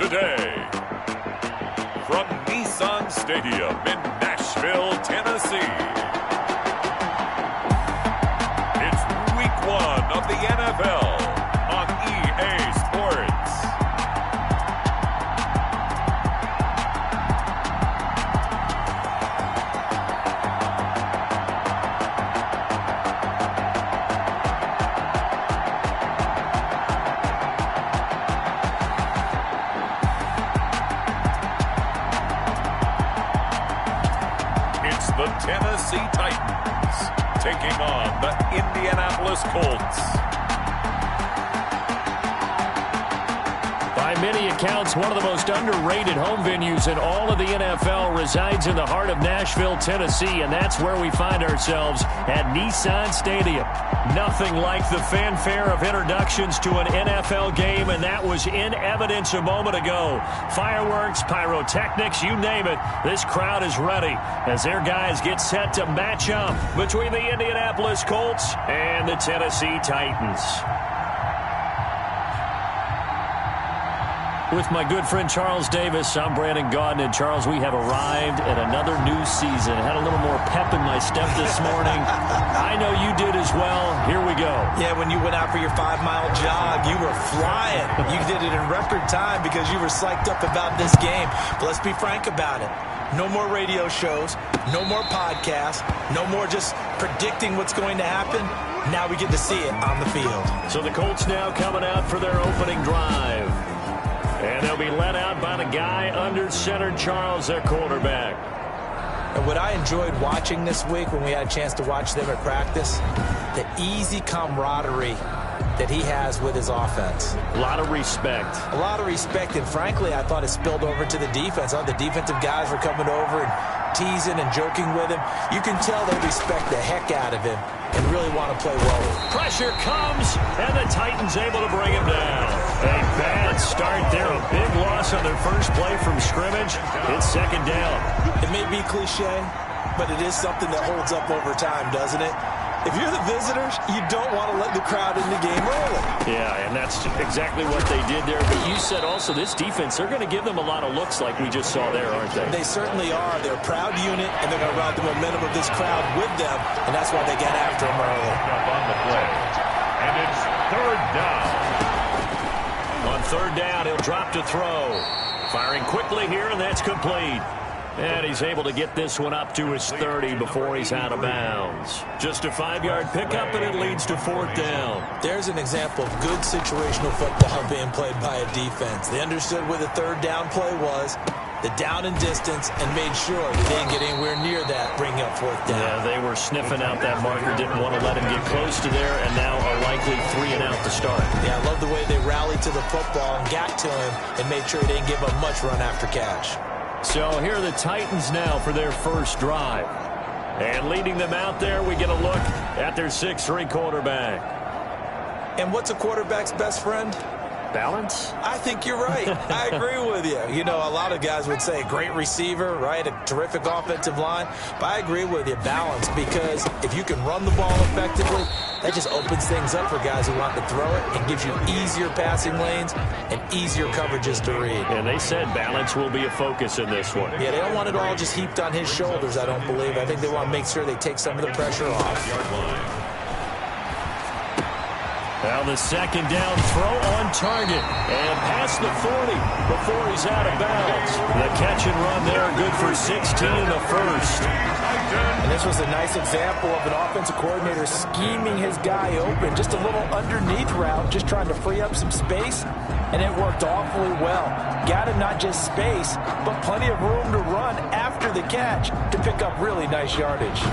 today, from Nissan Stadium in Nashville, Tennessee, it's Week 1 of the NFL on EA Sports. The Tennessee Titans taking on the Indianapolis Colts. By many accounts, one of the most underrated home venues in all of the NFL resides in the heart of Nashville, Tennessee, and that's where we find ourselves at Nissan Stadium. Nothing like the fanfare of introductions to an NFL game, and that was in evidence a moment ago. Fireworks, pyrotechnics, you name it. This crowd is ready as their guys get set to match up between the Indianapolis Colts and the Tennessee Titans. With my good friend Charles Davis, I'm Brandon Gaudin. And Charles, we have arrived at another new season. Had a little more pep in my step this morning. I know you did as well. Here we go. Yeah, when you went out for your 5-mile jog, you were flying. You did it in record time because you were psyched up about this game. But let's be frank about it. No more radio shows, no more podcasts, no more just predicting what's going to happen. Now we get to see it on the field. So the Colts now coming out for their opening drive. And they'll be led out by the guy under center, Charles, their quarterback. And what I enjoyed watching this week when we had a chance to watch them at practice, the easy camaraderie that he has with his offense. A lot of respect. A lot of respect, and frankly, I thought it spilled over to the defense. The defensive guys were coming over and teasing and joking with him. You can tell they respect the heck out of him and really want to play well with him. Pressure comes, and the Titans able to bring him down. A bad start there, a big loss on their first play from scrimmage. It's second down. It may be cliche, but it is something that holds up over time, doesn't it? If you're the visitors, you don't want to let the crowd in the game early. Yeah, and that's exactly what they did there. But you said also this defense, they're going to give them a lot of looks like we just saw there, aren't they? They certainly are. They're a proud unit, and they're going to ride the momentum of this crowd with them, and that's why they get after them early. Up on the play, and it's third down. On third down, he'll drop to throw. Firing quickly here, and that's complete. And he's able to get this one up to his 30 before he's out of bounds. Just a 5-yard pickup, and it leads to fourth down. There's an example of good situational football being played by a defense. They understood where the third down play was, the down and distance, and made sure that they didn't get anywhere near that, bringing up fourth down. Yeah, they were sniffing out that marker, didn't want to let him get close to there, and now a likely 3 and out to start. Yeah, I love the way they rallied to the football and got to him and made sure they didn't give him much run after catch. So here are the Titans now for their first drive. And leading them out there, we get a look at their 6'3" quarterback. And what's a quarterback's best friend? Balance? I think you're right. I agree with you. You know, a lot of guys would say great receiver, right? A terrific offensive line. But I agree with you, balance, because if you can run the ball effectively, that just opens things up for guys who want to throw it and gives you easier passing lanes and easier coverages to read. And they said balance will be a focus in this one. Yeah, they don't want it all just heaped on his shoulders, I don't believe. I think they want to make sure they take some of the pressure off. Well, the second down throw on target and past the 40 before he's out of bounds. The catch and run there, good for 16 in the first. And this was a nice example of an offensive coordinator scheming his guy open, just a little underneath route, just trying to free up some space, and it worked awfully well. Got him not just space, but plenty of room to run after the catch to pick up really nice yardage.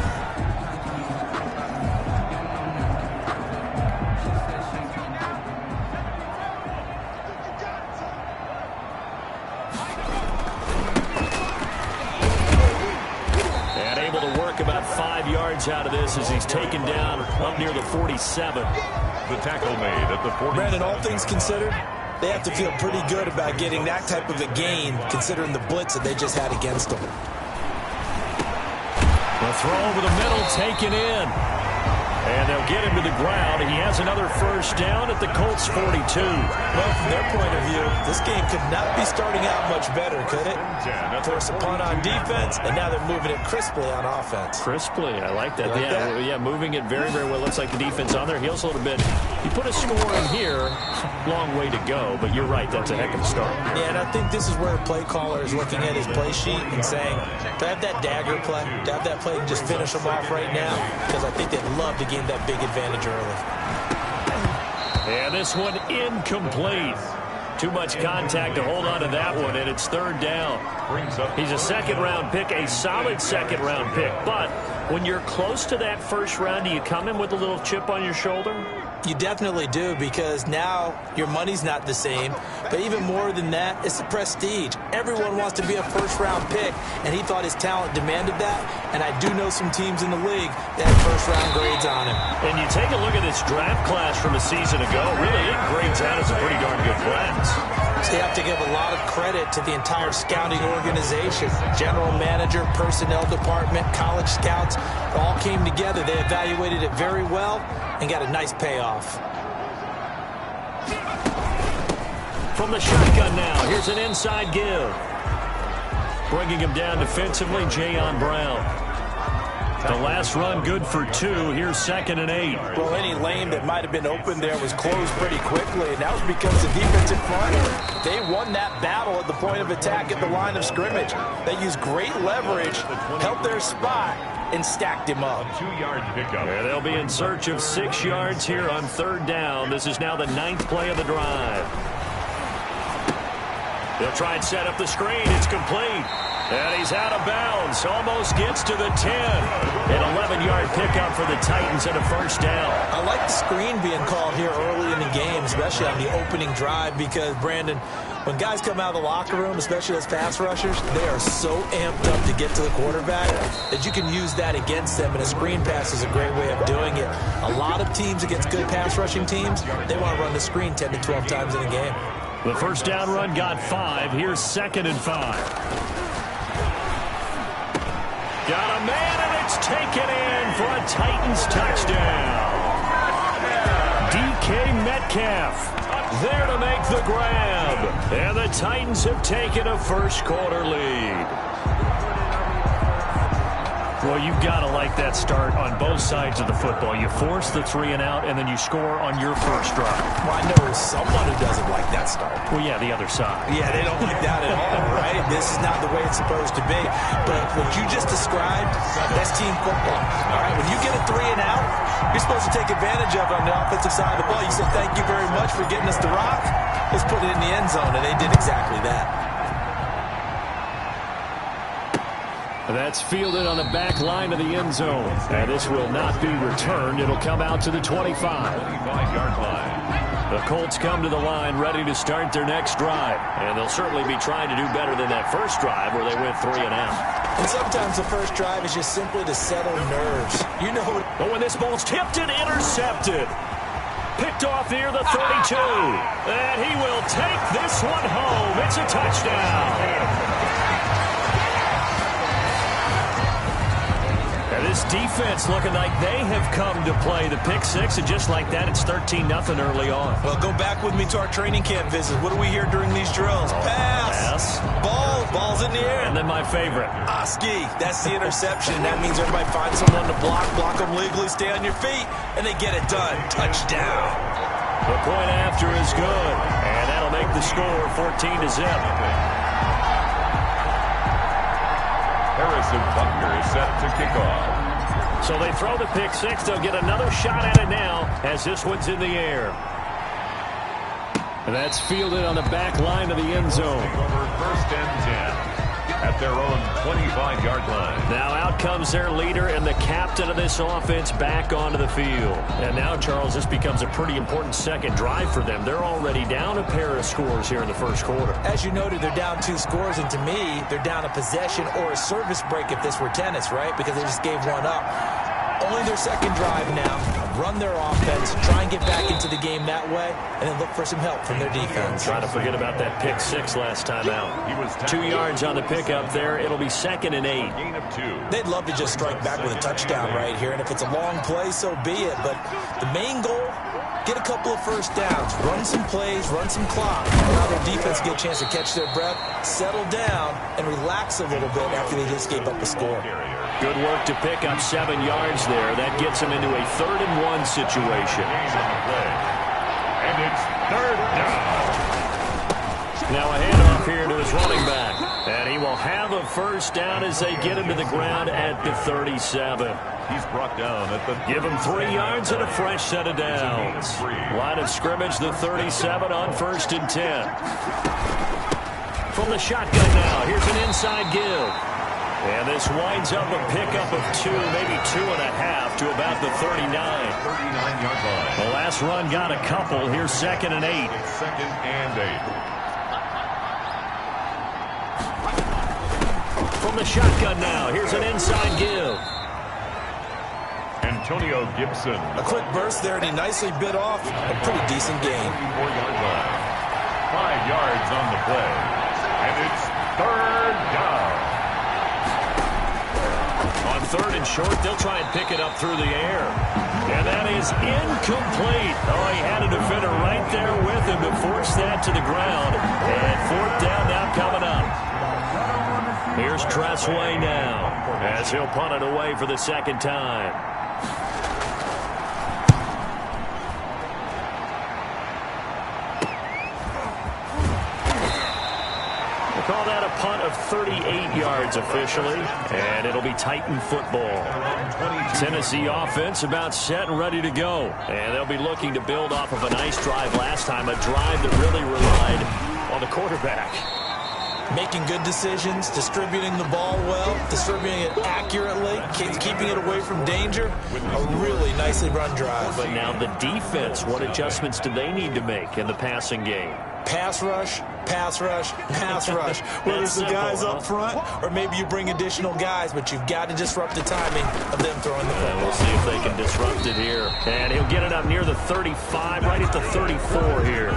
About 5 yards out of this as he's taken down up near the 47. The tackle made at the 47. Brandon, all things considered, they have to feel pretty good about getting that type of a gain considering the blitz that they just had against them. The throw over the middle taken in. And they'll get him to the ground. He has another first down at the Colts 42. Well, from their point of view, this game could not be starting out much better, could it? Force a punt on defense, and now they're moving it crisply on offense. Crisply, I like that. You like that? Yeah, moving it very, very well. Looks like the defense on their heels a little bit. You put a score in here, long way to go, but you're right, that's a heck of a start. Yeah, and I think this is where the play caller is looking at his play sheet and saying, to have that dagger play, to have that play and just finish them off right now, because I think they'd love to gain that big advantage early. And this one incomplete. Too much contact to hold on to that one, and it's third down. He's a second-round pick, a solid second-round pick. But when you're close to that first round, do you come in with a little chip on your shoulder? You definitely do, because now your money's not the same. But even more than that, it's the prestige. Everyone wants to be a first-round pick, and he thought his talent demanded that. And I do know some teams in the league that have first-round grades on him. And you take a look at this draft class from a season ago, really it grades out as a pretty darn good class. So you have to give a lot of credit to the entire scouting organization. General manager, personnel department, college scouts, all came together. They evaluated it very well and got a nice payoff. From the shotgun now, here's an inside give. Bringing him down defensively, Jayon Brown. The last run good for 2. Here's 2nd and 8. Well, any lane that might have been open there was closed pretty quickly, and that was because the defense in front, they won that battle at the point of attack at the line of scrimmage. They used great leverage, held their spot, and stacked him up. 2-yard pickup. Yeah, they'll be in search of 6 yards here on third down. This is now the 9th play of the drive. They'll try and set up the screen. It's complete. And he's out of bounds. Almost gets to the 10. An 11-yard pickup for the Titans and a first down. I like the screen being called here early in the game, especially on the opening drive, because, Brandon, when guys come out of the locker room, especially as pass rushers, they are so amped up to get to the quarterback that you can use that against them, and a screen pass is a great way of doing it. A lot of teams against good pass rushing teams, they want to run the screen 10 to 12 times in a game. The first down run got 5. Here's 2nd and 5. Got a man, and it's taken in for a Titans touchdown. DK Metcalf there to make the grab. And the Titans have taken a first-quarter lead. Well, you've got to like that start on both sides of the football. You force the 3 and out, and then you score on your first drive. Well, I know someone who doesn't like that start. Well, yeah, the other side. Yeah, they don't like that at all, right? This is not the way it's supposed to be. But what you just described, that's team football. All right, when you get a 3 and out, you're supposed to take advantage of it on the offensive side of the ball. You say, thank you very much for getting us the rock. Let's put it in the end zone, and they did exactly that. That's fielded on the back line of the end zone. And this will not be returned. It'll come out to the 25-yard line. The Colts come to the line ready to start their next drive. And they'll certainly be trying to do better than that first drive where they went 3 and out. And sometimes the first drive is just simply to settle nerves. You know what? But when this ball's tipped and intercepted. Picked off near the 32. And he will take this one home. It's a touchdown. This defense looking like they have come to play. The pick 6, and just like that, it's 13-0 early on. Well, go back with me to our training camp visit. What do we hear during these drills? Pass. Ball's in the air. And then my favorite. Oski. That's the interception. That means everybody finds someone to block them legally, stay on your feet, and they get it done. Touchdown. The point after is good, and that'll make the score 14-0. Harrison Butker is set to kick off. So they throw the pick 6. They'll get another shot at it now as this one's in the air. And that's fielded on the back line of the end zone. First and 10 at their own 25-yard line. Now out comes their leader and the captain of this offense back onto the field. And now, Charles, this becomes a pretty important second drive for them. They're already down a pair of scores here in the first quarter. As you noted, they're down 2 scores, and to me, they're down a possession or a service break if this were tennis, right? Because they just gave one up. only their second drive now. Run their offense, try and get back into the game that way, and then look for some help from their defense. Trying to forget about that pick 6 last time out. 2 yards on the pickup there. It'll be 2nd and 8. They'd love to just strike back with a touchdown right here, and if it's a long play, so be it. But the main goal, get a couple of first downs, run some plays, run some clock, allow their defense to get a chance to catch their breath, settle down, and relax a little bit after they just gave up a score. Good work to pick up 7 yards there. That gets him into a 3rd and 1 situation. And it's 3rd down. Now a handoff here to his running back. And he will have a first down as they get him to the ground at the 37. He's brought down at the... Give him 3 yards and a fresh set of downs. Line of scrimmage, the 37 on 1st and 10. From the shotgun now, here's an inside give. And this winds up a pickup of 2, maybe 2.5 to about the 39. 39-yard line. The last run got a couple. Here's 2nd and 8. It's 2nd and 8. From the shotgun now, here's an inside give. Antonio Gibson. A quick burst there, and he nicely bit off a pretty decent gain. 4-yard line. 5 yards on the play. And it's 3rd down. On 3rd and short, they'll try and pick it up through the air. And that is incomplete. Oh, he had a defender right there with him to force that to the ground. And 4th down now coming up. Here's Tressway now as he'll punt it away for the 2nd time. Call that a punt of 38 yards officially, and it'll be Titan football. Tennessee offense about set and ready to go, and they'll be looking to build off of a nice drive last time, a drive that really relied on the quarterback. Making good decisions, distributing the ball well, distributing it accurately, keeping it away from danger. A really nicely run drive. But now the defense, what adjustments do they need to make in the passing game? Pass rush, pass rush, pass rush. Whether it's the guys up front or maybe you bring additional guys, but you've got to disrupt the timing of them throwing the football. We'll see if they can disrupt it here. And he'll get it up near the 35, right at the 34 here.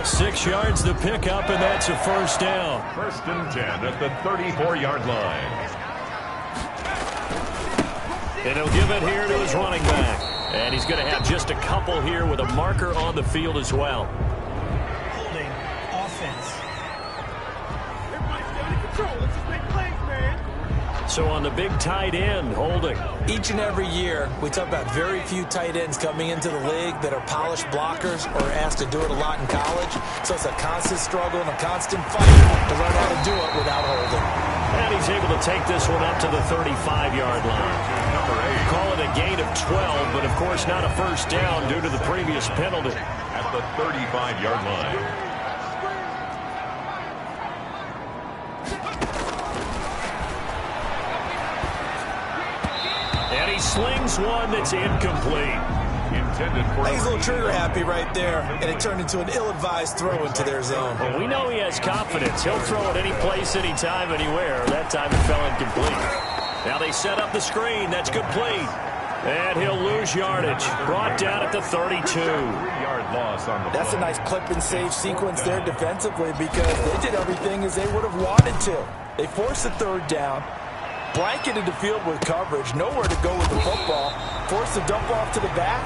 6 yards to pick up, and that's a first down. 1st and 10 at the 34-yard line. And he'll give it here to his running back. And he's going to have just a couple here with a marker on the field as well. So on the big tight end, holding. Each and every year, we talk about very few tight ends coming into the league that are polished blockers or asked to do it a lot in college. So it's a constant struggle and a constant fight to learn how to do it without holding. And he's able to take this one up to the 35-yard line. Call it a gain of 12, but of course not a first down due to the previous penalty. At the 35-yard line. And he slings one that's incomplete. Intended for He's a little trigger happy right there, and it turned into an ill-advised throw into their zone. Well, we know he has confidence. He'll throw it any place, anytime, anywhere. That time it fell incomplete. Now they set up the screen. That's complete. And he'll lose yardage. Brought down at the 32. 3-yard loss on the That's a nice clip and save sequence there defensively because they did everything as they would have wanted to. They forced the 3rd down, blanketed the field with coverage, nowhere to go with the football, forced the dump off to the back,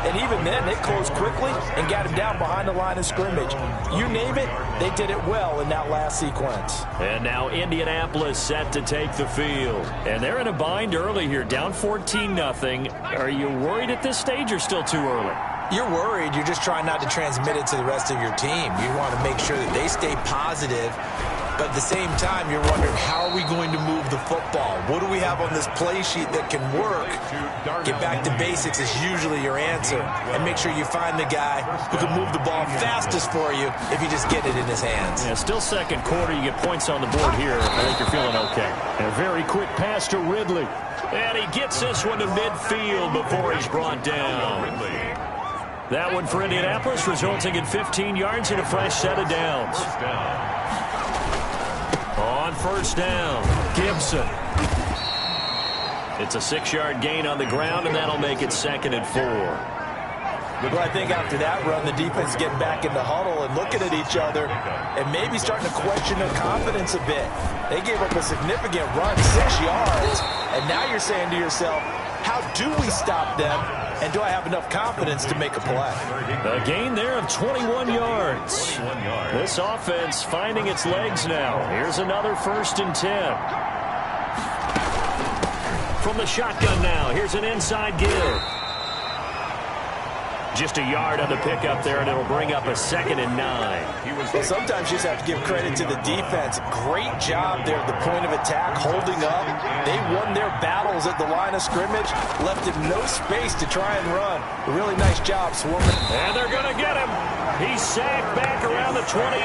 and even then they closed quickly and got him down behind the line of scrimmage. You name it, they did it well in that last sequence. And now Indianapolis set to take the field. And they're in a bind early here, down 14-0. Are you worried at this stage or still too early? You're worried. You're just trying not to transmit it to the rest of your team. You want to make sure that they stay positive. But at the same time, you're wondering, how are we going to move the football? What do we have on this play sheet that can work? Get back to basics is usually your answer. And make sure you find the guy who can move the ball fastest for you if you just get it in his hands. Yeah, still 2nd quarter. You get points on the board here. I think you're feeling okay. And a very quick pass to Ridley. And he gets this one to midfield before he's brought down. That one for Indianapolis, resulting in 15 yards and a fresh set of downs. On 1st down, Gibson. It's a 6-yard gain on the ground, and that'll make it 2nd and 4. Well, I think after that run, the defense getting back in the huddle and looking at each other and maybe starting to question their confidence a bit. They gave up a significant run, 6 yards, and now you're saying to yourself, how do we stop them, and do I have enough confidence to make a play? A gain there of 21 yards. This offense finding its legs now. Here's another 1st and 10. From the shotgun now, here's an inside give. Just a yard on the pickup there, and it'll bring up a 2nd and 9. Well, sometimes you just have to give credit to the defense. Great job there at the point of attack, holding up. They won their battles at the line of scrimmage, left him no space to try and run. A really nice job swarming. And they're going to get him. He's sacked back around the 28.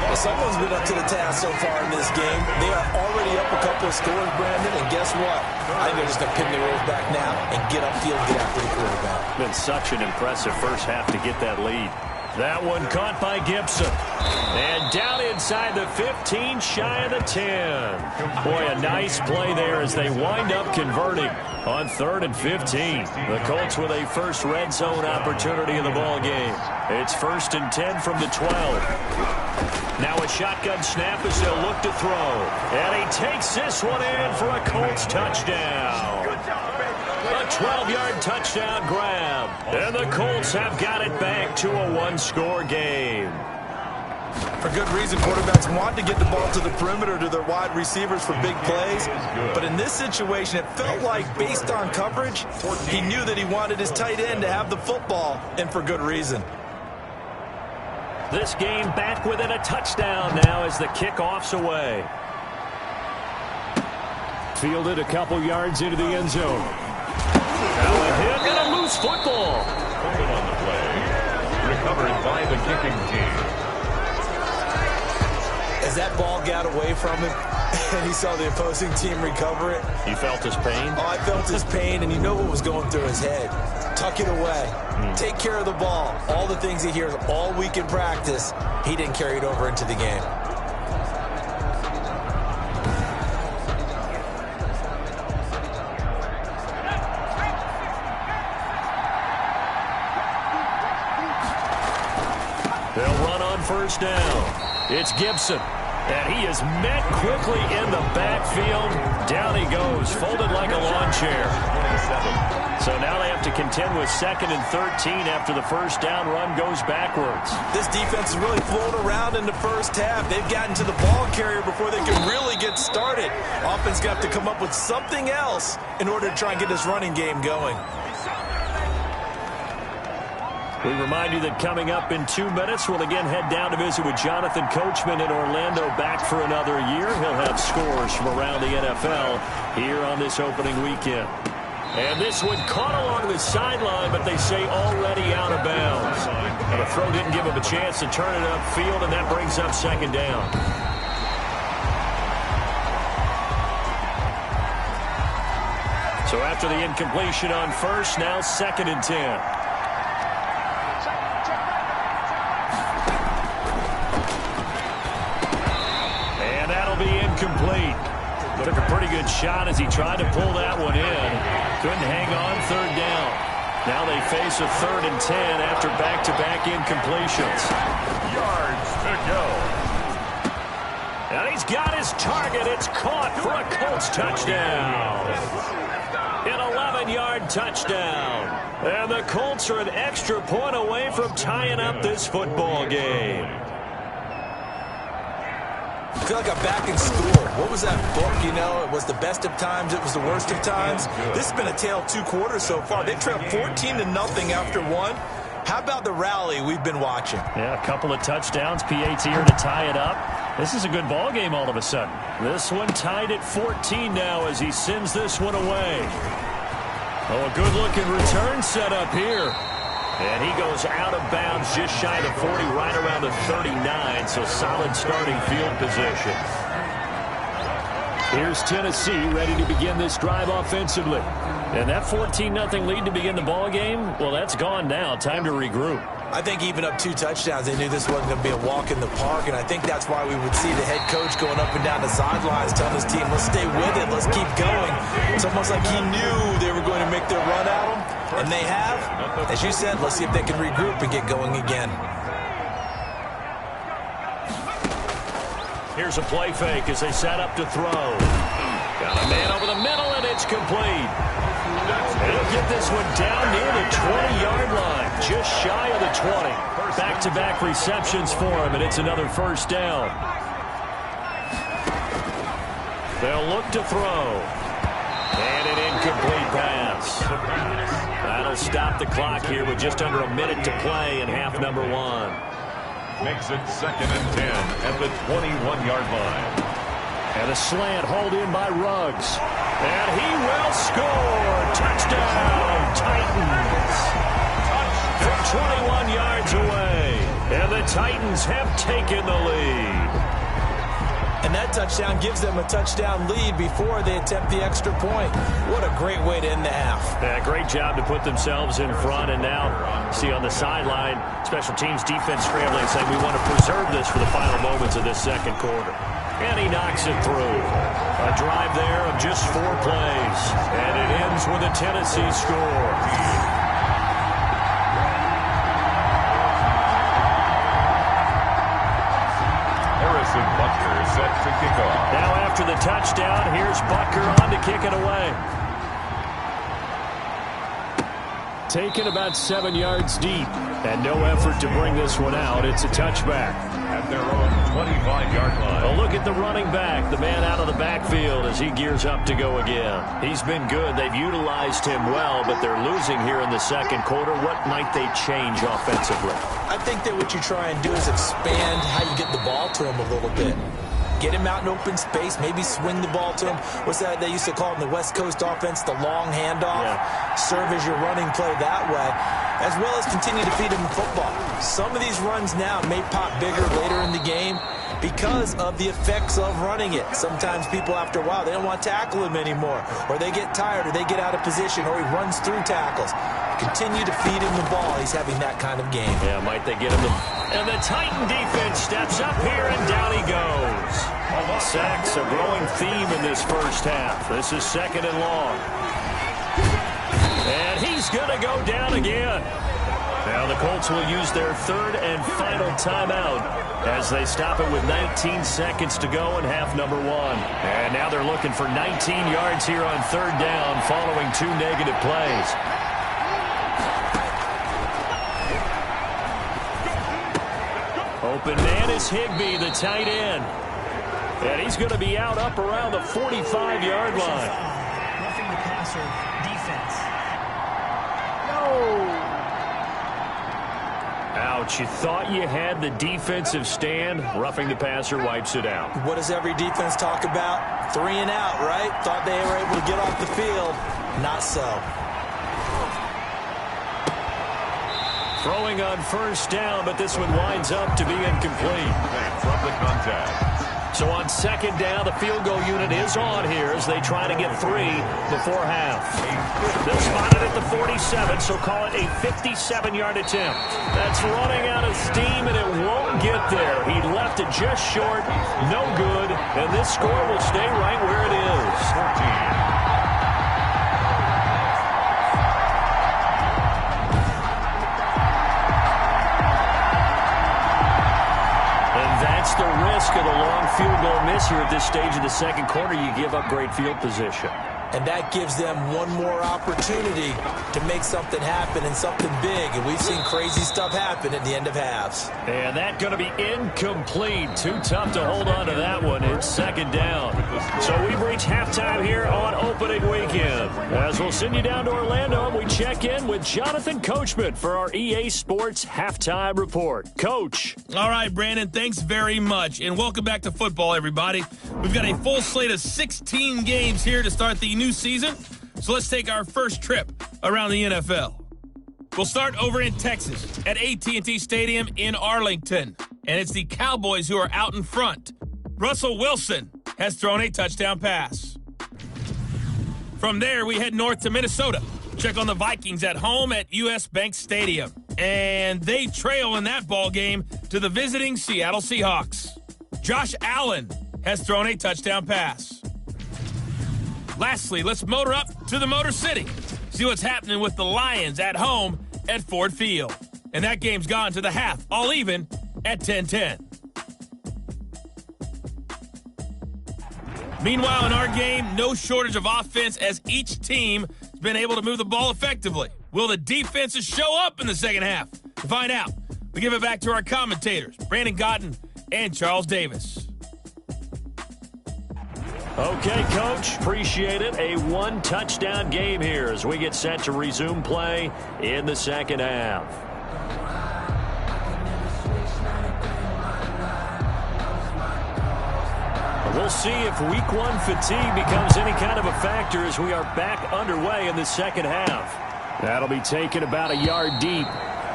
Well, someone's been up to the task so far in this game. They are already up a couple of scores, Brandon, and guess what? I think they're just going to pin their ears back now and get upfield, get after the quarterback. Been such an impressive first half to get that lead. That one caught by Gibson. And down inside the 15, shy of the 10. Boy, a nice play there as they wind up converting on 3rd and 15. The Colts with a first red zone opportunity in the ball game. It's 1st and 10 from the 12. Now a shotgun snap as they'll look to throw. And he takes this one in for a Colts touchdown. A 12-yard touchdown grab. And the Colts have got it back to a 1-score game. For good reason, quarterbacks want to get the ball to the perimeter to their wide receivers for big plays. But in this situation, it felt like, based on coverage, he knew that he wanted his tight end to have the football, and for good reason. This game back within a touchdown now as the kickoff's away. Fielded a couple yards into the end zone. Now a hit and a loose football. Holding on the play. Recovered by the kicking team. As that ball got away from him and he saw the opposing team recover it. You felt his pain? Oh, I felt his pain, and you know what was going through his head. Tuck it away. Take care of the ball. All the things he hears all week in practice, he didn't carry it over into the game. They'll run on 1st down. It's Gibson, and he is met quickly in the backfield. Down he goes, folded like a lawn chair. So now they have to contend with 2nd and 13 after the 1st down run goes backwards. This defense has really flown around in the first half. They've gotten to the ball carrier before they can really get started. Offense got to come up with something else in order to try and get this running game going. We remind you that coming up in 2 minutes, we'll again head down to visit with Jonathan Coachman in Orlando, back for another year. He'll have scores from around the NFL here on this opening weekend. And this one caught along the sideline, but they say already out of bounds. And the throw didn't give him a chance to turn it upfield, and that brings up 2nd down. So after the incompletion on 1st, now 2nd and 10. Complete. Took a pretty good shot as he tried to pull that one in. Couldn't hang on 3rd down. Now they face a 3rd and 10 after back-to-back incompletions. Yards to go. And he's got his target. It's caught for a Colts touchdown. An 11-yard touchdown. And the Colts are an extra point away from tying up this football game. I feel like I'm back in school. What was that book, you know? It was the best of times, it was the worst of times. This has been a tale of 2 quarters so far. They trailed 14-0 after 1. How about the rally we've been watching? Yeah, a couple of touchdowns, PAT here to tie it up. This is a good ball game all of a sudden. This one tied at 14 now as he sends this one away. Oh, a good-looking return set up here. And he goes out of bounds just shy of the 40, right around the 39, so solid starting field position. Here's Tennessee ready to begin this drive offensively. And that 14-0 lead to begin the ball game, well, that's gone now. Time to regroup. I think even up 2 touchdowns, they knew this wasn't going to be a walk in the park, and I think that's why we would see the head coach going up and down the sidelines telling his team, let's stay with it, let's keep going. It's almost like he knew they were going to make their run at him, and they have. As you said, let's see if they can regroup and get going again. Here's a play fake as they set up to throw. Got a man over the middle, and it's complete. He'll get this one down near the 20-yard line, just shy of the 20. Back-to-back receptions for him, and it's another first down. They'll look to throw. And an incomplete pass. That'll stop the clock here with just under a minute to play in half number 1. Makes it 2nd and 10 at the 21-yard line. And a slant hauled in by Ruggs. And he will score. Touchdown, Titans. From 21 yards away. And the Titans have taken the lead. And that touchdown gives them a touchdown lead before they attempt the extra point. What a great way to end the half. Yeah, great job to put themselves in front. And now, see on the sideline, special teams defense scrambling, saying we want to preserve this for the final moments of this second quarter. And he knocks it through. A drive there of just 4 plays. And it ends with a Tennessee score. Butker set to kick off. Now after the touchdown, here's Butker on to kick it away. Taken about 7 yards deep, and no effort to bring this one out. It's a touchback. At their own 25-yard line. A look at the running back, the man out of the backfield as he gears up to go again. He's been good. They've utilized him well, but they're losing here in the second quarter. What might they change offensively? I think that what you try and do is expand how you get the ball to him a little bit. Get him out in open space, maybe swing the ball to him. What's that they used to call in the West Coast offense, the long handoff? Yeah. Serve as your running play that way, as well as continue to feed him the football. Some of these runs now may pop bigger later in the game because of the effects of running it. Sometimes people, after a while, they don't want to tackle him anymore, or they get tired, or they get out of position, or he runs through tackles. Continue to feed him the ball. He's having that kind of game. Yeah, might they get him the... And the Titan defense steps up here, and down he goes. Sacks, a growing theme in this first half. This is 2nd and long. And he's going to go down again. Now the Colts will use their 3rd and final timeout as they stop it with 19 seconds to go in half number 1. And now they're looking for 19 yards here on 3rd down following 2 negative plays. Open man is Higbee, the tight end. And he's going to be out up around the 45-yard line. Roughing the passer defense. Ouch, you thought you had the defensive stand. Roughing the passer wipes it out. What does every defense talk about? 3 and out, right? Thought they were able to get off the field. Not so. Throwing on 1st down, but this one winds up to be incomplete. From the contact. So on 2nd down, the field goal unit is on here as they try to get 3 before half. They'll spot it at the 47, so call it a 57-yard attempt. That's running out of steam, and it won't get there. He left it just short, no good, and this score will stay right where it is. 14. The risk of the long field goal miss here at this stage of the second quarter. You give up great field position. And that gives them one more opportunity to make something happen and something big. And we've seen crazy stuff happen at the end of halves. And that's going to be incomplete. Too tough to hold on to that one. It's 2nd down. So we've reached halftime here on opening weekend. As we'll send you down to Orlando, and we check in with Jonathan Coachman for our EA Sports Halftime Report. Coach. All right, Brandon, thanks very much. And welcome back to football, everybody. We've got a full slate of 16 games here to start the new season. So let's take our first trip around the NFL. We'll start over in Texas at AT&T Stadium in Arlington. And it's the Cowboys who are out in front. Russell Wilson has thrown a touchdown pass. From there, we head north to Minnesota. Check on the Vikings at home at US Bank Stadium. and they trail in that ball game to the visiting Seattle Seahawks. Josh Allen has thrown a touchdown pass. Lastly, let's motor up to the Motor City. See what's happening with the Lions at home at Ford Field. And that game's gone to the half, all even at 10-10. Meanwhile, in our game, no shortage of offense as each team has been able to move the ball effectively. Will the defenses show up in the second half? To find out, we give it back to our commentators, Brandon Godden and Charles Davis. Okay, Coach, appreciate it. A one-touchdown game here as we get set to resume play in the second half. We'll see if week one fatigue becomes any kind of a factor as we are back underway in the second half. That'll be taken about a yard deep.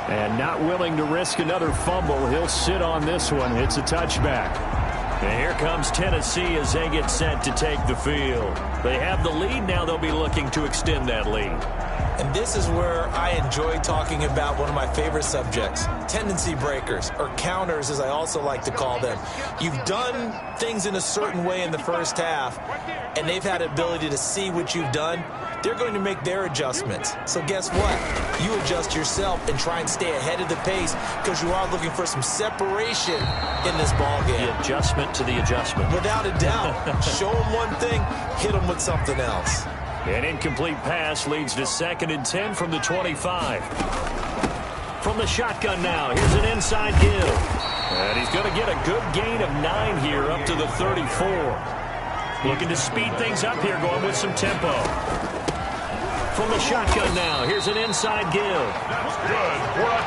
And not willing to risk another fumble, he'll sit on this one. It's a touchback. And here comes Tennessee as they get set to take the field. They have the lead. Now they'll be looking to extend that lead. And this is where I enjoy talking about one of my favorite subjects, tendency breakers, or counters as I also like to call them. You've done things in a certain way in the first half, and they've had the ability to see what you've done. They're going to make their adjustments. So guess what? You adjust yourself and try and stay ahead of the pace because you are looking for some separation in this ball game. The adjustment to the adjustment. Without a doubt. Show them one thing, hit them with something else. An incomplete pass leads to 2nd and 10 from the 25. From the shotgun now, here's an inside give. And he's going to get a good gain of 9 here up to the 34. Looking to speed things up here, going with some tempo. From the shotgun now, here's an inside give. That's good.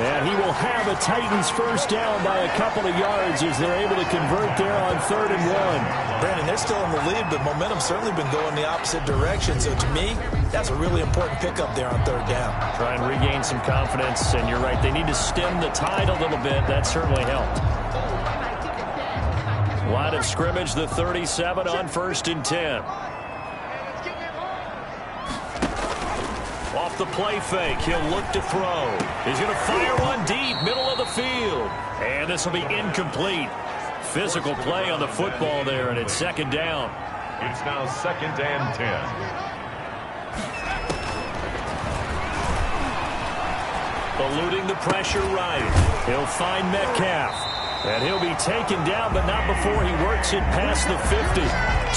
And he will have a Titans first down by a couple of yards as they're able to convert there on 3rd and 1. Brandon, they're still in the lead, but momentum's certainly been going the opposite direction. So to me, that's a really important pickup there on 3rd down. Try and regain some confidence, and you're right, they need to stem the tide a little bit. That certainly helped. Line of scrimmage, the 37 on 1st and 10. Off the play fake, he'll look to throw. He's going to fire one deep, middle of the field. And this will be incomplete. Physical play on the football there, and it's 2nd down. It's now 2nd and 10. Eluding the pressure right. He'll find Metcalf. And he'll be taken down, but not before he works it past the 50.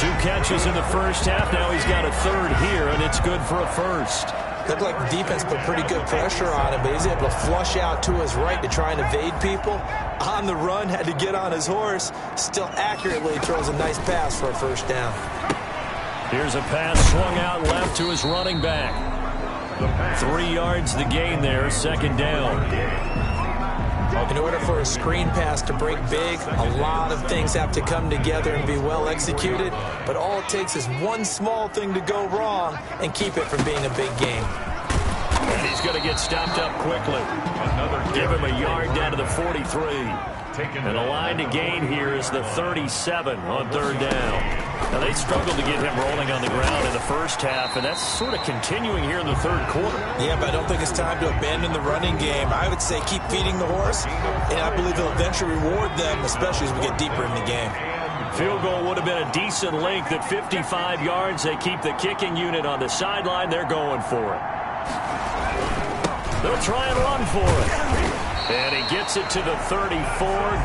2 catches in the first half. Now he's got a 3rd here, and it's good for a 1st. Looked like the defense put pretty good pressure on him, but he's able to flush out to his right to try and evade people. On the run, had to get on his horse. Still accurately throws a nice pass for a 1st down. Here's a pass swung out left to his running back. 3 yards the gain there, 2nd down. In order for a screen pass to break big, a lot of things have to come together and be well executed, but all it takes is one small thing to go wrong and keep it from being a big game. And he's going to get stopped up quickly. Give him a yard down to the 43. And the line to gain here is the 37 on 3rd down. Now, they struggled to get him rolling on the ground in the first half, and that's sort of continuing here in the 3rd quarter. Yeah, but I don't think it's time to abandon the running game. I would say keep feeding the horse, and I believe it'll eventually reward them, especially as we get deeper in the game. Field goal would have been a decent length at 55 yards. They keep the kicking unit on the sideline. They're going for it. They'll try and run for it. And he gets it to the 34.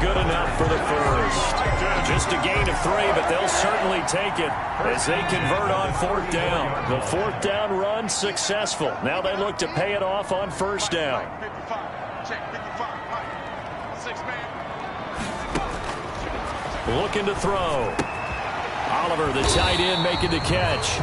Good enough for the 1st. Just a gain of 3, but they'll certainly take it as they convert on 4th down. The 4th down run successful. Now they look to pay it off on 1st down. Looking to throw. Oliver, the tight end, making the catch.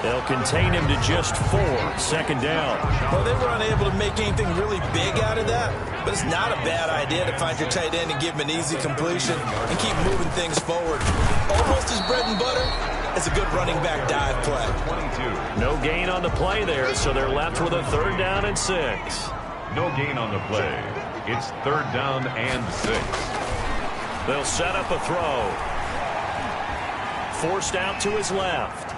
They'll contain him to just 4, 2nd down. Well, they were unable to make anything really big out of that, but it's not a bad idea to find your tight end and give him an easy completion and keep moving things forward. Almost his bread and butter is a good running back dive play. 22. No gain on the play there, so they're left with a 3rd down and 6. No gain on the play. It's 3rd down and 6. They'll set up a throw. Forced out to his left.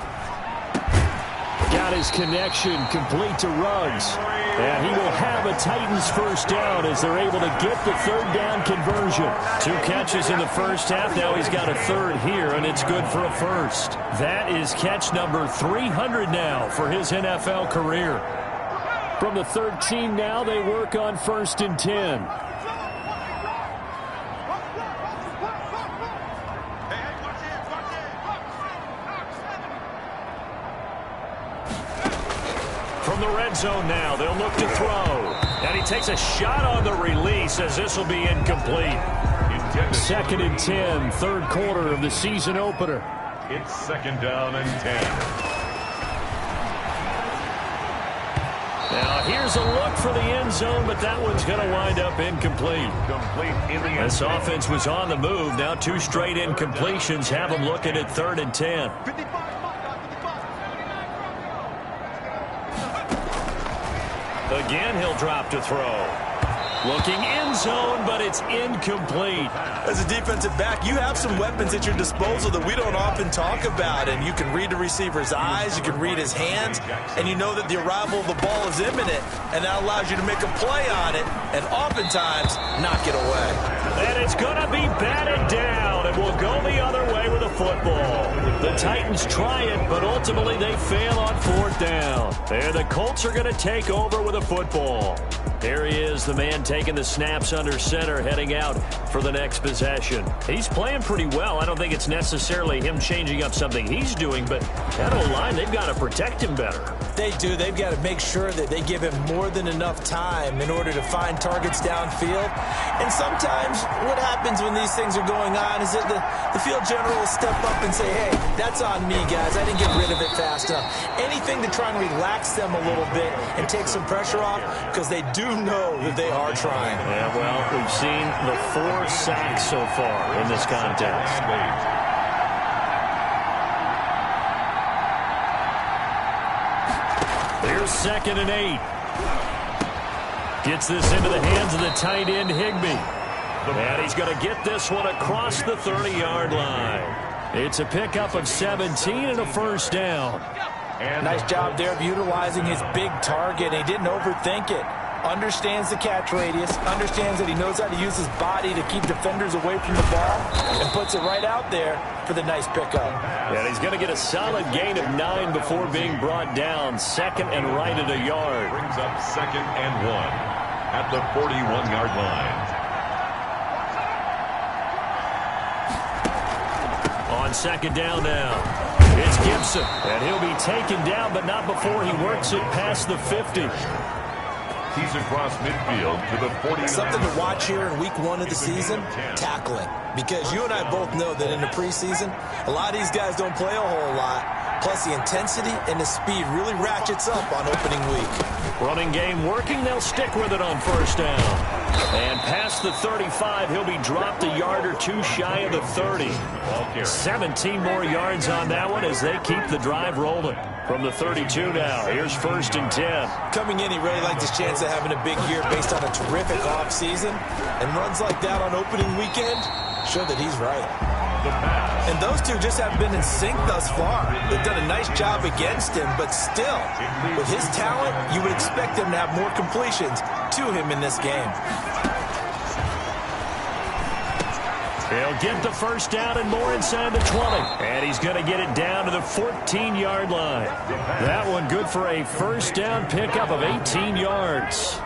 Got his connection complete to Ruggs. And he will have a Titans first down as they're able to get the third down conversion. 2 catches in the first half. Now he's got a third here, and it's good for a first. That is catch number 300 now for his NFL career. From the 13 now, they work on 1st and 10. From the red zone now, they'll look to throw. And he takes a shot on the release as this will be incomplete. 2nd and 10, third quarter of the season opener. It's 2nd down and 10. Now here's a look for the end zone, but that one's going to wind up incomplete. This offense was on the move. Now 2 straight incompletions have them looking at 3rd and 10. Again, he'll drop to throw. Looking end zone, but it's incomplete. As a defensive back, you have some weapons at your disposal that we don't often talk about. And you can read the receiver's eyes, you can read his hands, and you know that the arrival of the ball is imminent. And that allows you to make a play on it and oftentimes knock it away. And it's going to be batted down, and we'll go the other way with a football. The Titans try it, but ultimately they fail on 4th down. And the Colts are going to take over with a football. Here he is, the man taking the snaps under center, heading out for the next possession. He's playing pretty well. I don't think it's necessarily him changing up something he's doing, but that O-line, they've got to protect him better. They do. They've got to make sure that they give him more than enough time in order to find targets downfield. And sometimes what happens when these things are going on is that the field general will step up and say, hey, that's on me, guys. I didn't get rid of it fast enough. Anything to try and relax them a little bit and take some pressure off, because they do know that they are trying. Yeah, well, we've seen the 4 sacks so far in this contest. Here's 2nd and 8. Gets this into the hands of the tight end, Higbee. And he's going to get this one across the 30-yard line. It's a pickup of 17 and a first down. Nice job there of utilizing his big target. He didn't overthink it. Understands the catch radius, understands that he knows how to use his body to keep defenders away from the ball, and puts it right out there for the nice pickup. And he's going to get a solid gain of 9 before being brought down. 2nd and right at a yard. Brings up 2nd and 1 at the 41-yard line. On 2nd down now, it's Gibson. And he'll be taken down, but not before he works it past the 50. He's across midfield to the 49. Something to watch here in week 1 of the season, tackling. Because you and I both know that in the preseason, a lot of these guys don't play a whole lot. Plus, the intensity and the speed really ratchets up on opening week. Running game working. They'll stick with it on 1st down. And past the 35, he'll be dropped a yard or 2 shy of the 30. 17 more yards on that one as they keep the drive rolling. From the 32 now, here's 1st and 10. Coming in, he really liked his chance of having a big year based on a terrific offseason. And runs like that on opening weekend show that he's right. And those two just haven't been in sync thus far. They've done a nice job against him, but still, with his talent, you would expect him to have more completions to him in this game. He'll get the first down and more inside the 20. And he's going to get it down to the 14-yard line. That one good for a first down pickup of 18 yards.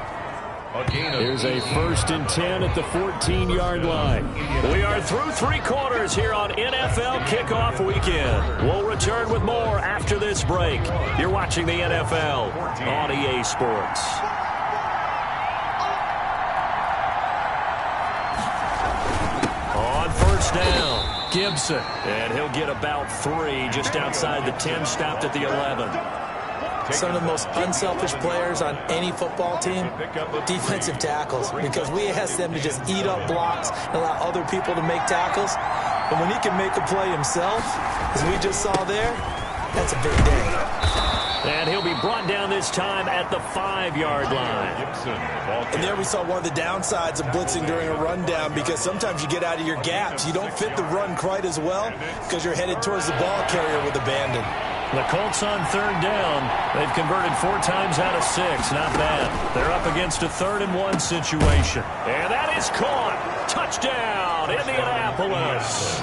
Here's a 1st and 10 at the 14-yard line. We are through 3 quarters here on NFL Kickoff Weekend. We'll return with more after this break. You're watching the NFL on EA Sports. On 1st down, Gibson. And he'll get about 3 just outside the 10, stopped at the 11. Some of the most unselfish players on any football team, defensive tackles, because we ask them to just eat up blocks and allow other people to make tackles. But when he can make a play himself, as we just saw there, that's a big day. And he'll be brought down this time at the 5-yard line. And there we saw one of the downsides of blitzing during a rundown, because sometimes you get out of your gaps. You don't fit the run quite as well because you're headed towards the ball carrier with abandon. The Colts on third down. They've converted 4 times out of 6. Not bad. They're up against a 3rd-and-1 situation. And that is caught. Touchdown, Indianapolis.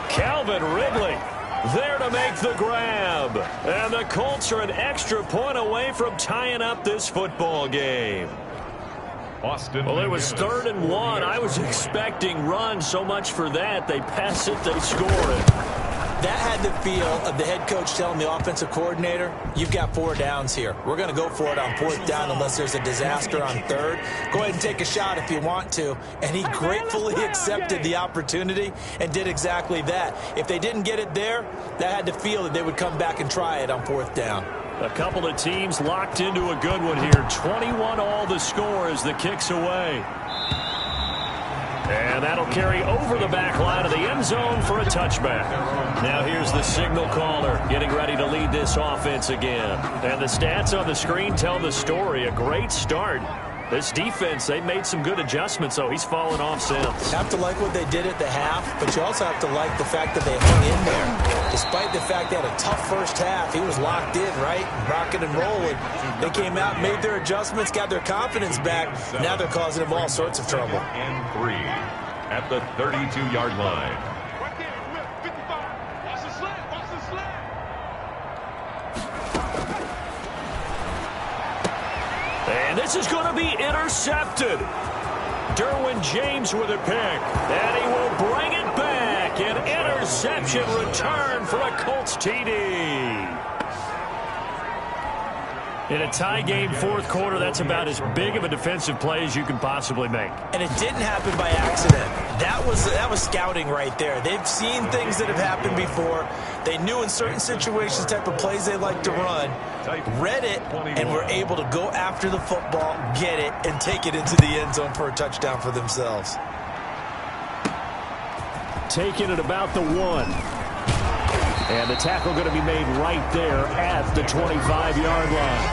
Calvin Ridley there to make the grab. And the Colts are an extra point away from tying up this football game. Well, it was 3rd-and-1. I was expecting run. So much for that. They pass it, they score it. That had the feel of the head coach telling the offensive coordinator, you've got 4 downs here. We're going to go for it on 4th down unless there's a disaster on 3rd. Go ahead and take a shot if you want to. And he gratefully accepted the opportunity and did exactly that. If they didn't get it there, that had the feel that they would come back and try it on 4th down. A couple of teams locked into a good one here. 21 all the score as the kick's away. And that'll carry over the back line of the end zone for a touchback. Now here's the signal caller getting ready to lead this offense again. And the stats on the screen tell the story. A great start. This defense, they made some good adjustments, so he's fallen off since. Have to like what they did at the half, but you also have to like the fact that they hung in there. Despite the fact they had a tough first half, he was locked in, right? Rocking and rolling. They came out, made their adjustments, got their confidence back. Now they're causing him all sorts of trouble. And 3 at the 32-yard line. And this is going to be intercepted. Derwin James with a pick. And he will bring it back. An interception return for a Colts TD. In a tie game, 4th quarter, that's about as big of a defensive play as you can possibly make. And it didn't happen by accident. That was scouting right there. They've seen things that have happened before. They knew in certain situations the type of plays they like to run, read it, and were able to go after the football, get it, and take it into the end zone for a touchdown for themselves. Taking it about the 1. And the tackle going to be made right there at the 25-yard line.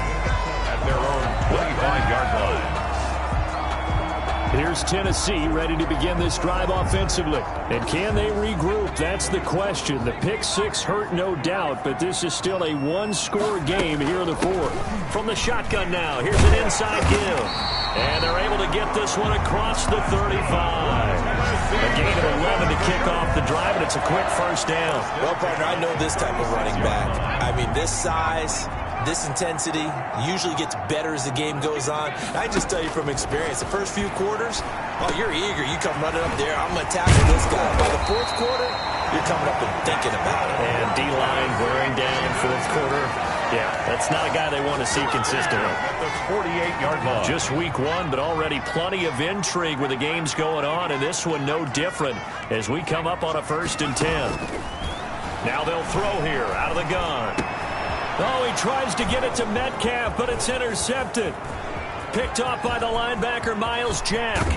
At their own 25-yard line. Here's Tennessee ready to begin this drive offensively. And can they regroup? That's the question. The pick 6 hurt, no doubt, but this is still a 1-score game here in the 4th. From the shotgun now, here's an inside give. And they're able to get this one across the 35. A gain of 11 to kick off the drive, and it's a quick first down. Well, partner, I know this type of running back. I mean, this size, this intensity usually gets better as the game goes on. I just tell you from experience, the first few quarters, oh, you're eager. You come running up there, I'm going to tackle this guy. By the 4th quarter, you're coming up and thinking about it. And D-line wearing down 4th quarter. Yeah, that's not a guy they want to see consistently. At the 48-yard line. Just week 1, but already plenty of intrigue with the games going on, and this one no different as we come up on a 1st and 10. Now they'll throw here out of the gun. Oh, he tries to get it to Metcalf, but it's intercepted. Picked off by the linebacker, Miles Jack.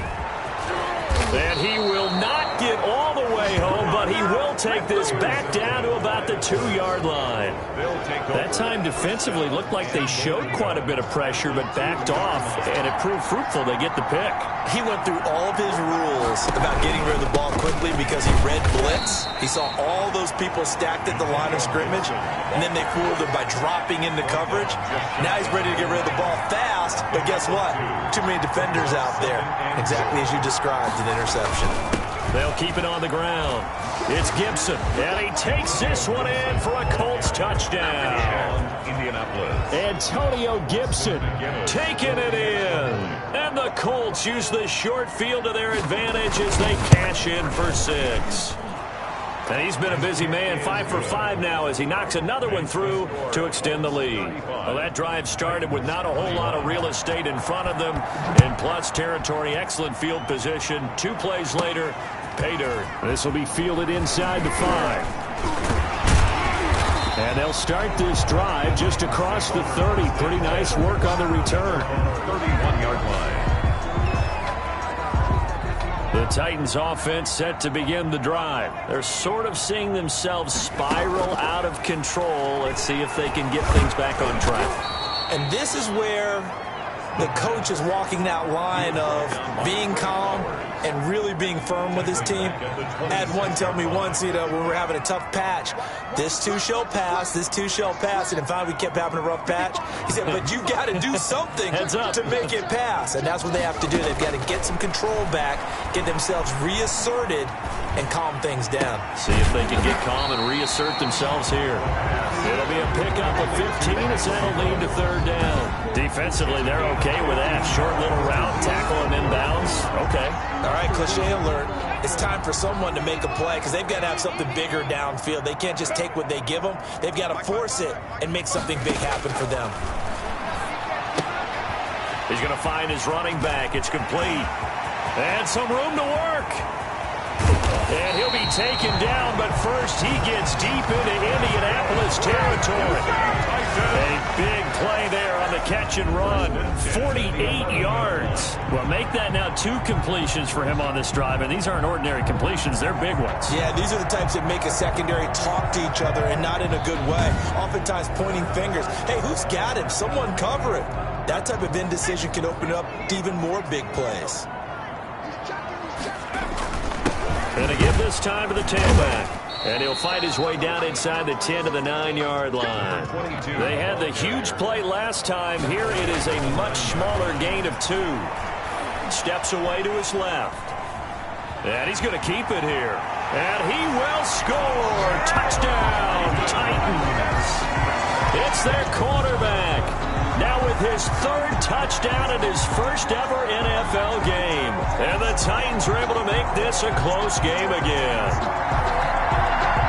And he will not get all the way home, but he will take this back down to about the 2-yard line. That time defensively looked like they showed quite a bit of pressure, but backed off, and it proved fruitful. They get the pick. He went through all of his rules about getting rid of the ball quickly because he read blitz. He saw all those people stacked at the line of scrimmage, and then they fooled him by dropping into coverage. Now he's ready to get rid of the ball fast, but guess what? Too many defenders out there. Exactly as you described, an interception. They'll keep it on the ground. It's Gibson, and he takes this one in for a Colts touchdown. Indianapolis. Antonio Gibson taking it in. And the Colts use the short field to their advantage as they cash in for 6. And he's been a busy man, 5 for 5 now as he knocks another one through to extend the lead. Well, that drive started with not a whole lot of real estate in front of them. In plus territory, excellent field position. 2 plays later, pay dirt. This will be fielded inside the 5. And they'll start this drive just across the 30. Pretty nice work on the return. 31-yard line. The Titans offense set to begin the drive. They're sort of seeing themselves spiral out of control. Let's see if they can get things back on track. And this is where the coach is walking that line of being calm and really being firm with his team. I had one tell me once, when we were having a tough patch, this too shall pass, this too shall pass, and finally we kept having a rough patch. He said, but you got to do something to make it pass, and that's what they have to do. They've got to get some control back, get themselves reasserted, and calm things down. See if they can get calm and reassert themselves here. It'll be a pickup of 15 as that'll lead to third down. Defensively, they're okay with that. Short little route, tackle him inbounds. Okay. All right, cliche alert. It's time for someone to make a play because they've got to have something bigger downfield. They can't just take what they give them. They've got to force it and make something big happen for them. He's going to find his running back. It's complete. And some room to work. And he'll be taken down, but first he gets deep into Indianapolis territory. A big play there on the catch and run. 48 yards. Well, make that now 2 completions for him on this drive, and these aren't ordinary completions. They're big ones. Yeah, these are the types that make a secondary talk to each other, and not in a good way. Oftentimes pointing fingers. Hey, who's got him? Someone cover it. That type of indecision can open up to even more big plays. And to give this time to the tailback. And he'll fight his way down inside the 10 to the 9-yard line. They had the huge play last time. Here it is a much smaller gain of 2. Steps away to his left. And he's going to keep it here. And he will score. Touchdown, Titans. It's their quarterback. Now with his 3rd touchdown in his first ever NFL game. And the Titans are able to make this a close game again.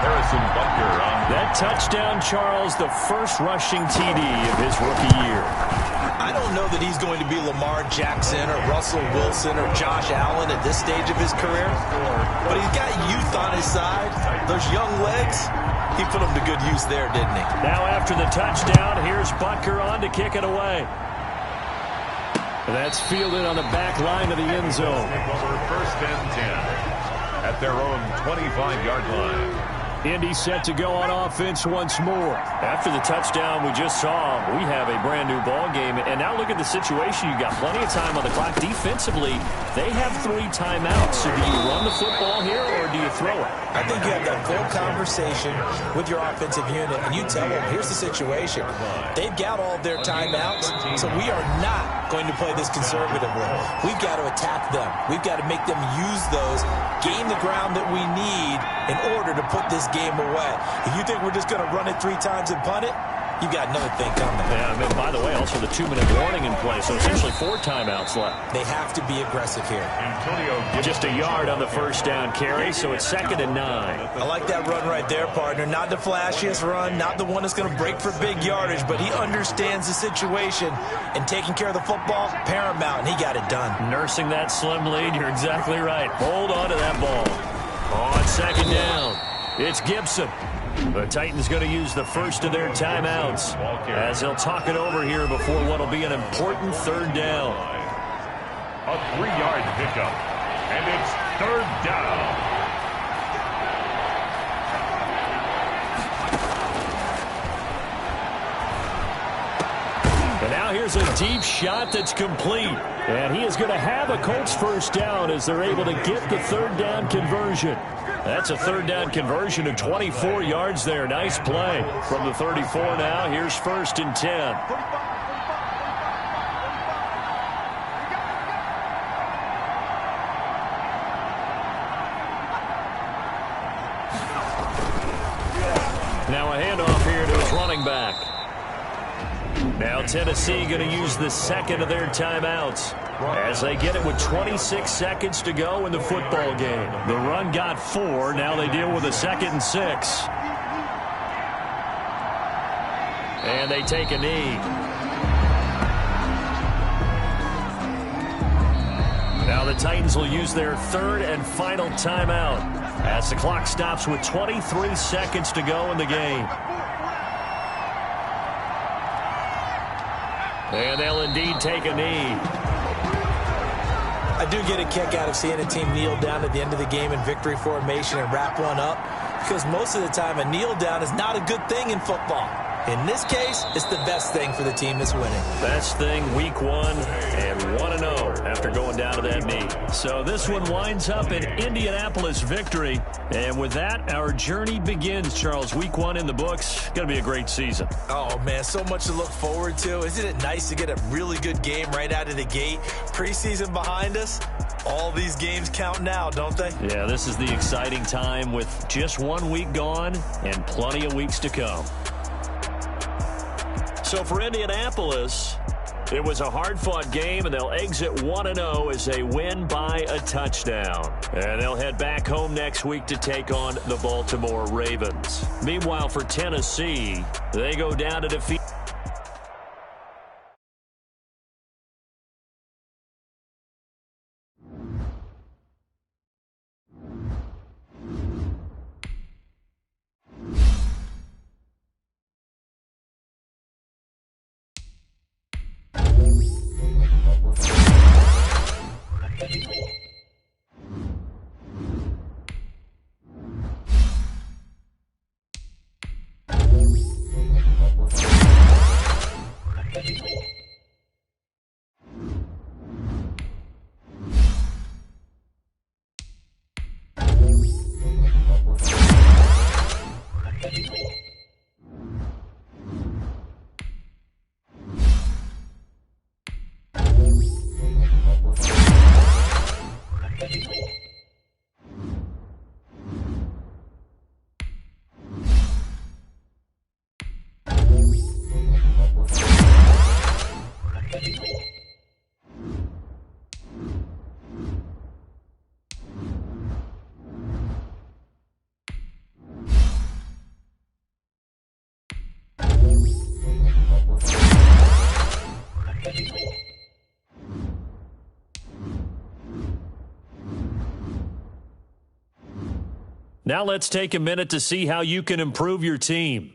Harrison Butker on that touchdown, Charles, the first rushing TD of his rookie year. I don't know that he's going to be Lamar Jackson or Russell Wilson or Josh Allen at this stage of his career, but he's got youth on his side. Those young legs, he put them to good use there, didn't he? Now after the touchdown, here's Butker on to kick it away. That's fielded on the back line of the end zone. First and 10 at their own 25-yard line. Indy set to go on offense once more. After the touchdown we just saw, we have a brand new ball game. And now look at the situation. You've got plenty of time on the clock. Defensively, they have 3 timeouts. So do you run the football here or do you throw it? I think you have that full conversation with your offensive unit, and you tell them, here's the situation. They've got all their timeouts, so we are not going to play this conservatively. We've got to attack them. We've got to make them use those, gain the ground that we need in order to put this game away. If you think we're just going to run it 3 times and punt it, you've got another thing coming. Yeah, I mean, by the way, also the 2-minute warning in play, so essentially 4 timeouts left. They have to be aggressive here. Just a yard on the first down carry, so it's 2nd and 9. I like that run right there, partner. Not the flashiest run, not the one that's going to break for big yardage, but he understands the situation, and taking care of the football, paramount, and he got it done. Nursing that slim lead, you're exactly right. Hold on to that ball. On 2nd down, it's Gibson. The Titans going to use the first of their timeouts as they'll talk it over here before what will be an important 3rd down. A 3-yard pickup, and it's 3rd down. And now here's a deep shot that's complete. And he is going to have a Colts first down as they're able to get the 3rd down conversion. That's a 3rd down conversion of 24 yards there. Nice play from the 34 now. Here's 1st and 10. Now a handoff here to his running back. Now Tennessee going to use the 2nd of their timeouts as they get it with 26 seconds to go in the football game. The run got 4. Now they deal with a 2nd and 6. And they take a knee. Now the Titans will use their 3rd and final timeout as the clock stops with 23 seconds to go in the game. And they'll indeed take a knee. I do get a kick out of seeing a team kneel down at the end of the game in victory formation and wrap one up, because most of the time a kneel down is not a good thing in football. In this case, it's the best thing for the team that's winning. Best thing, week 1, and 1-0 after going down to that knee. So this one winds up an Indianapolis victory. And with that, our journey begins, Charles. Week 1 in the books. Going to be a great season. Oh, man, so much to look forward to. Isn't it nice to get a really good game right out of the gate? Preseason behind us. All these games count now, don't they? Yeah, this is the exciting time with just 1 week gone and plenty of weeks to come. So for Indianapolis, it was a hard-fought game, and they'll exit 1-0 as they win by a touchdown. And they'll head back home next week to take on the Baltimore Ravens. Meanwhile, for Tennessee, they go down to defeat. Now let's take a minute to see how you can improve your team.